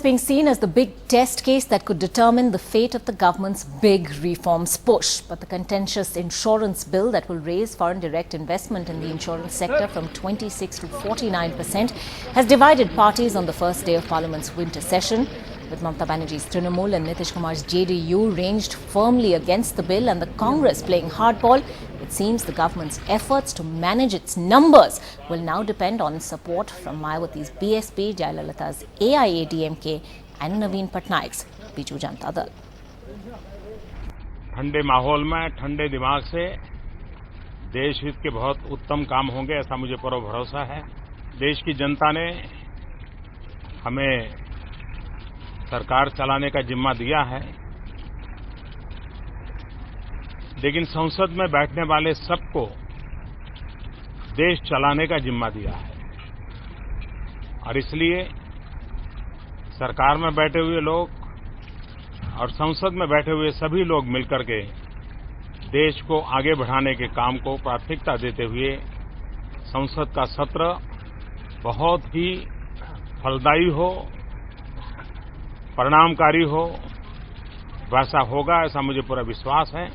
being seen as the big test case that could determine the fate of the government's big reforms push. But the contentious insurance bill that will raise foreign direct investment in the insurance sector from 26 to 49% has divided parties on the first day of Parliament's winter session. With Mamata Banerjee's Trinamool and Nitish Kumar's JDU ranged firmly against the bill and the Congress playing hardball, it seems the government's efforts to manage its numbers will now depend on support from Mayawati's BSP, Jayalalitha's AIADMK and Naveen Patnaik's Biju Janata Dal. ठंडे माहौल में ठंडे दिमाग से देश हित के बहुत उत्तम काम होंगे, ऐसा मुझे पूरा भरोसा है। देश की जनता ने हमें सरकार चलाने का जिम्मा दिया है, लेकिन संसद में बैठने वाले सबको देश चलाने का जिम्मा दिया है और इसलिए सरकार में बैठे हुए लोग और संसद में बैठे हुए सभी लोग मिलकर के देश को आगे बढ़ाने के काम को प्राथमिकता देते हुए संसद का सत्र बहुत ही फलदायी हो, परिणामकारी हो, वैसा होगा ऐसा मुझे पूरा विश्वास है।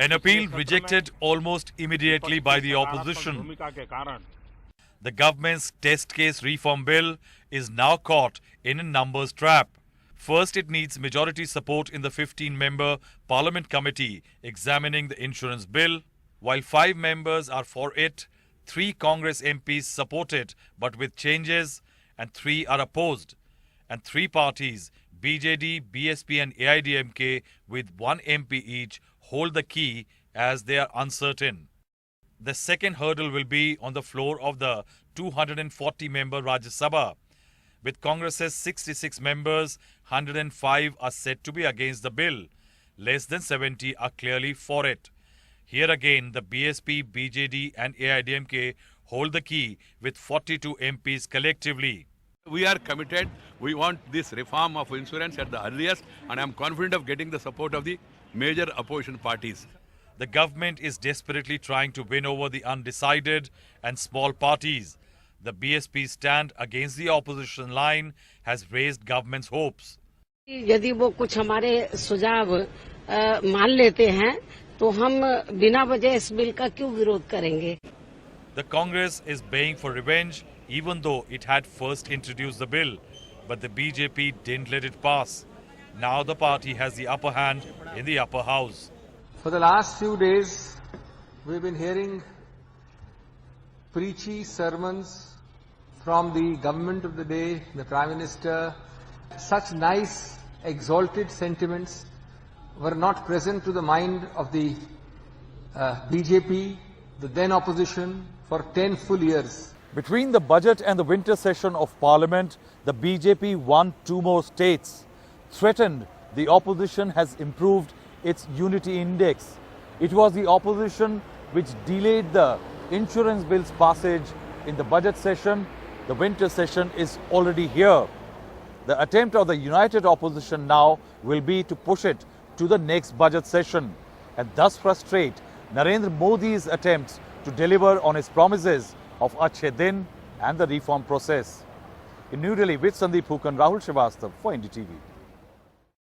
An appeal rejected almost immediately by the opposition. The government's test case reform bill is now caught in a numbers trap. First, it needs majority support in the 15-member Parliament committee examining the insurance bill. While 5 members are for it, 3 Congress MPs support it but with changes and 3 are opposed. And 3 parties, BJD, BSP and AIDMK with 1 MP each, hold the key as they are uncertain. The second hurdle will be on the floor of the 240-member Rajya Sabha. With Congress's 66 members, 105 are said to be against the bill. Less than 70 are clearly for it. Here again, the BSP, BJD and AIDMK hold the key with 42 MPs collectively. We are committed. We want this reform of insurance at the earliest, and I am confident of getting the support of the major opposition parties. The government is desperately trying to win over the undecided and small parties. The BSP's stand against the opposition line has raised government's hopes. यदि वो कुछ हमारे सुझाव मान लेते हैं तो हम बिना वजह इस बिल का क्यों विरोध करेंगे? The Congress is baying for revenge even though it had first introduced the bill, but the BJP didn't let it pass. Now the party has the upper hand in the upper house. For the last few days, we've been hearing preachy sermons from the government of the day, the Prime Minister. Such nice, exalted sentiments were not present to the mind of the BJP, the then opposition, for 10 full years. Between the budget and the winter session of Parliament, the BJP won 2 more states. Threatened, the opposition has improved its unity index. It was the opposition which delayed the insurance bill's passage in the budget session. The winter session is already here. The attempt of the united opposition now will be to push it to the next budget session and thus frustrate Narendra Modi's attempts to deliver on his promises of Achhe Din and the reform process. In New Delhi with Sandeep Hukan, Rahul Srivastava for NDTV.